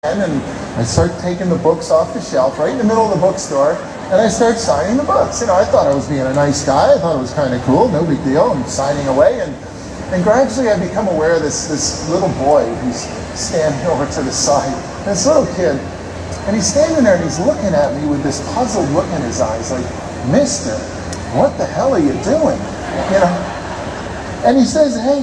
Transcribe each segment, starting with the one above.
And I start taking the books off the shelf right in the middle of the bookstore, and I start signing the books. You know, I thought I was being a nice guy. I thought it was kind of cool, no big deal. I'm signing away, and gradually I become aware of this little boy who's standing over to the side. This little kid, and he's standing there and he's looking at me with this puzzled look in his eyes, like, "Mister, what the hell are you doing?" You know. And he says, "Hey,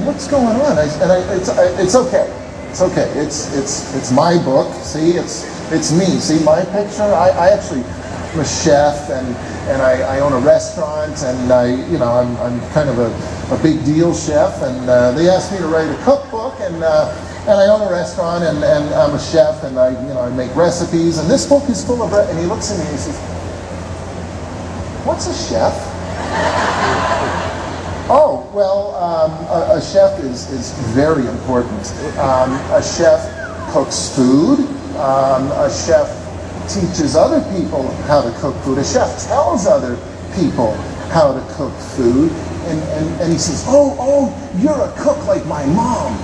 what's going on?" It's okay. It's okay. It's my book. See, it's me. See my picture. I actually am a chef, and I own a restaurant, and I'm kind of a big deal chef, and they asked me to write a cookbook, and I own a restaurant, and I'm a chef, and I make recipes, and this book is full of and he looks at me and he says, "What's a chef?" Oh, well, a chef is very important. A chef cooks food. A chef teaches other people how to cook food. A chef tells other people how to cook food. And he says, oh, you're a cook like my mom.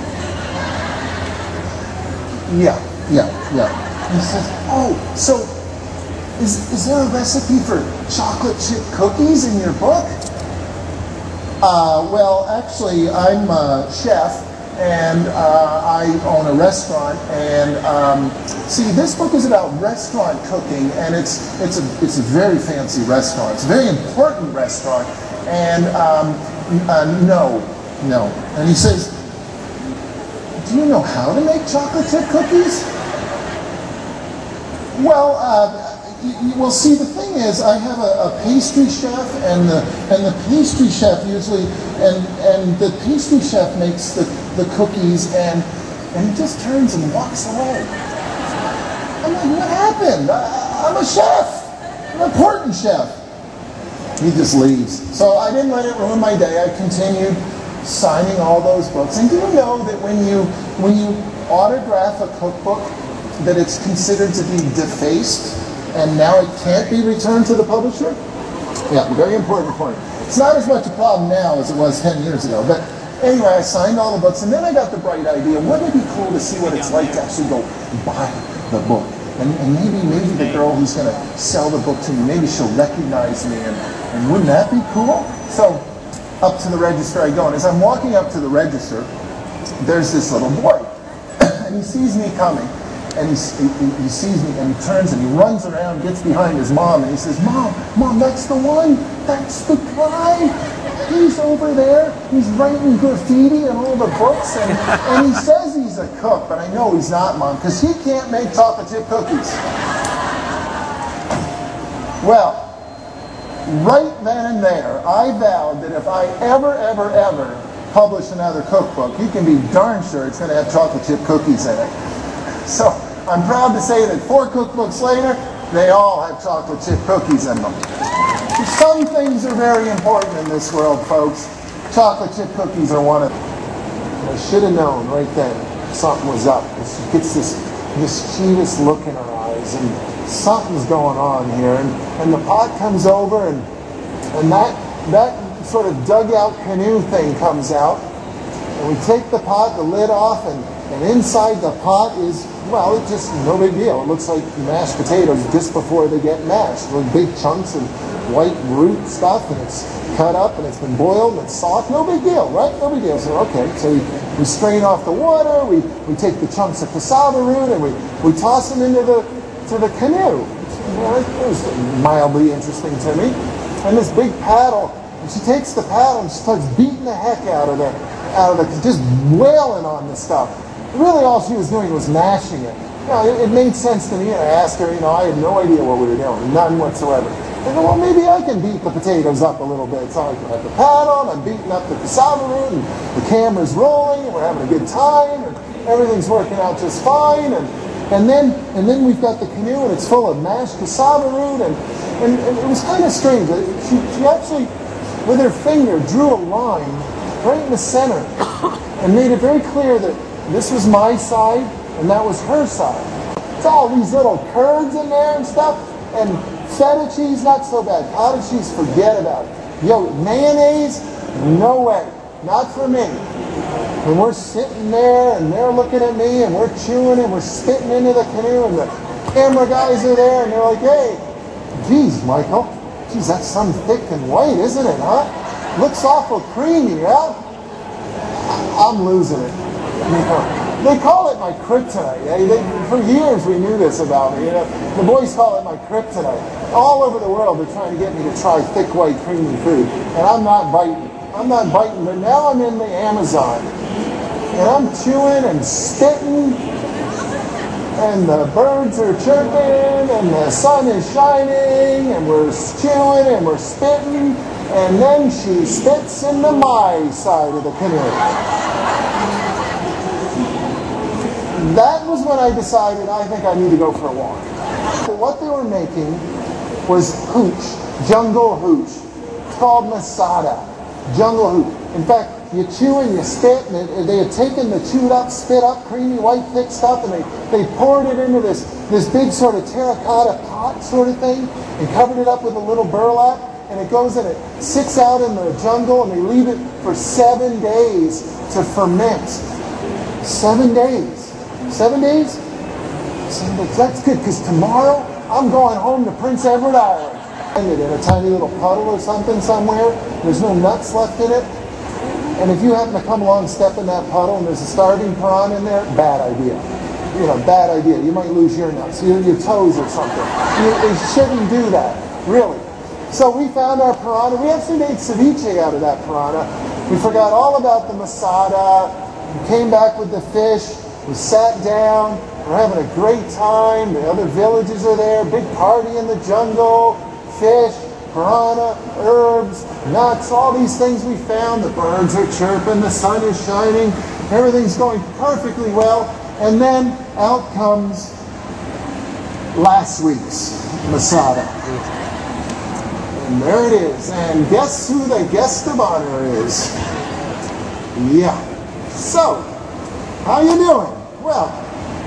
Yeah. He says, oh, so is there a recipe for chocolate chip cookies in your book? Well, actually, I'm a chef, and I own a restaurant, and see, this book is about restaurant cooking, and it's a very fancy restaurant. It's a very important restaurant, and no. And he says, "Do you know how to make chocolate chip cookies?" Well, see, the thing is, I have a pastry chef, and the pastry chef usually, and the pastry chef makes the cookies, and he just turns and walks away. I'm like, what happened? I'm a chef, I'm an important chef. He just leaves. So I didn't let it ruin my day. I continued signing all those books. And do you know that when you autograph a cookbook, that it's considered to be defaced? And now it can't be returned to the publisher? Yeah, very important point. It's not as much a problem now as it was 10 years ago. But anyway, I signed all the books, and then I got the bright idea, wouldn't it be cool to see what it's like to actually go buy the book? And maybe the girl who's going to sell the book to me, maybe she'll recognize me, and wouldn't that be cool? So up to the register I go, and as I'm walking up to the register, there's this little boy, and he sees me coming. And he sees me, and he turns and he runs around, gets behind his mom, and he says, Mom, that's the one. That's the guy. He's over there. He's writing graffiti in all the books, and he says he's a cook, but I know he's not, Mom, because he can't make chocolate chip cookies. Well, right then and there, I vowed that if I ever publish another cookbook, you can be darn sure it's going to have chocolate chip cookies in it. So I'm proud to say that 4 cookbooks later, they all have chocolate chip cookies in them. Some things are very important in this world, folks. Chocolate chip cookies are one of them. I should have known right then something was up. She gets this mischievous look in her eyes, and something's going on here. And the pot comes over, and that sort of dugout canoe thing comes out. And we take the pot, the lid off, and inside the pot is, well, it's just no big deal. It looks like mashed potatoes just before they get mashed. With big chunks of white root stuff, and it's cut up, and it's been boiled, and it's soft. No big deal, right? No big deal. So, okay, so we strain off the water, we take the chunks of cassava root, and we toss them into the canoe. It was mildly interesting to me. And this big paddle, and she takes the paddle and she starts beating the heck out of just wailing on the stuff. Really, all she was doing was mashing it. It made sense to me, and I asked her, I had no idea what we were doing, none whatsoever. I go, well, maybe I can beat the potatoes up a little bit. So I have the paddle, and I'm beating up the cassava root, and the camera's rolling, and we're having a good time, and everything's working out just fine. And then we've got the canoe, and it's full of mashed cassava root, and it was kind of strange. She actually, with her finger, drew a line right in the center, and made it very clear that this was my side, and that was her side. It's all these little curds in there and stuff, and feta cheese, not so bad. Cottage cheese, forget about it. Mayonnaise, no way. Not for me. And we're sitting there, and they're looking at me, and we're chewing, and we're spitting into the canoe, and the camera guys are there, and they're like, hey, geez, Michael, geez, that's something thick and white, isn't it, huh? Looks awful creamy, yeah? I'm losing it. You know, they call it my kryptonite. For years we knew this about me. You know, the boys call it my kryptonite. All over the world they're trying to get me to try thick, white, creamy food, and I'm not biting. I'm not biting, but now I'm in the Amazon. And I'm chewing and spitting, and the birds are chirping, and the sun is shining, and we're chewing and we're spitting, and then she spits into my side of the canoe. That was when I decided I think I need to go for a walk. So what they were making was hooch, jungle hooch. It's called masada, jungle hooch. In fact, you chew and you spit, and they had taken the chewed up, spit up, creamy, white, thick stuff, and they poured it into this big sort of terracotta pot sort of thing, and covered it up with a little burlap, and it goes and it sits out in the jungle, and they leave it for 7 days to ferment. 7 days. 7 days? 7 days. That's good, because tomorrow I'm going home to Prince Edward Island. And in a tiny little puddle or something somewhere, there's no nuts left in it. And if you happen to come along, step in that puddle, and there's a starving piranha in there, bad idea. You know, bad idea. You might lose your nuts, your toes or something. You shouldn't do that, really. So we found our piranha. We actually made ceviche out of that piranha. We forgot all about the masada. We came back with the fish. We sat down. We're having a great time. The other villages are there. Big party in the jungle. Fish, piranha, herbs, nuts, all these things we found. The birds are chirping, the sun is shining, everything's going perfectly well. And then out comes last week's masada. And there it is. And guess who the guest of honor is? Yeah. So, how you doing? Well,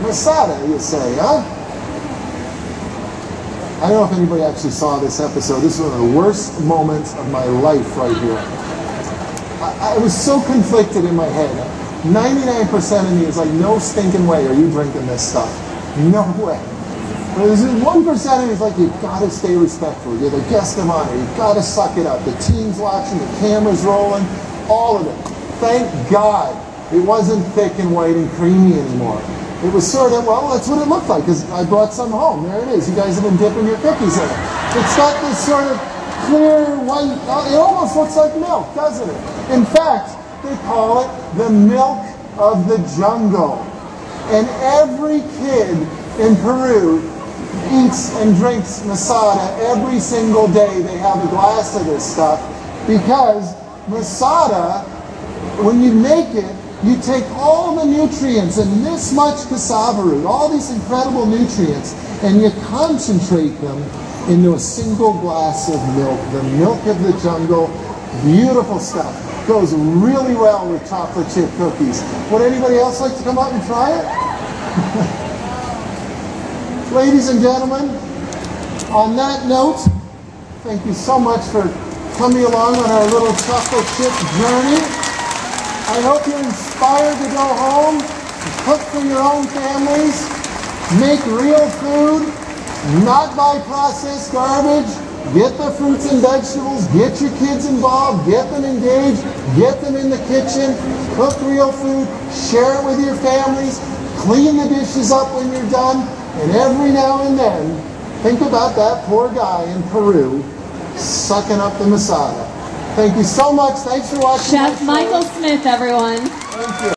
masada, you say, huh? I don't know if anybody actually saw this episode. This is one of the worst moments of my life right here. I was so conflicted in my head. 99% of me is like, no stinking way are you drinking this stuff. No way. But there's 1% of me is like, you've got to stay respectful. You're the guest of honor. You've got to suck it up. The team's watching, the camera's rolling, all of it. Thank God it wasn't thick and white and creamy anymore. It was sort of, well, that's what it looked like, because I brought some home. There it is. You guys have been dipping your cookies in it. It's got this sort of clear, white, it almost looks like milk, doesn't it? In fact, they call it the milk of the jungle. And every kid in Peru eats and drinks masada every single day. They have a glass of this stuff, because masada, when you make it, you take all the nutrients and this much cassava root, all these incredible nutrients, and you concentrate them into a single glass of milk. The milk of the jungle, beautiful stuff. Goes really well with chocolate chip cookies. Would anybody else like to come up and try it? Ladies and gentlemen, on that note, thank you so much for coming along on our little chocolate chip journey. I hope you're inspired to go home, cook for your own families, make real food, not buy processed garbage, get the fruits and vegetables, get your kids involved, get them engaged, get them in the kitchen, cook real food, share it with your families, clean the dishes up when you're done, and every now and then, think about that poor guy in Peru sucking up the masada. Thank you so much. Thanks for watching. Chef Michael Smith, everyone. Thank you.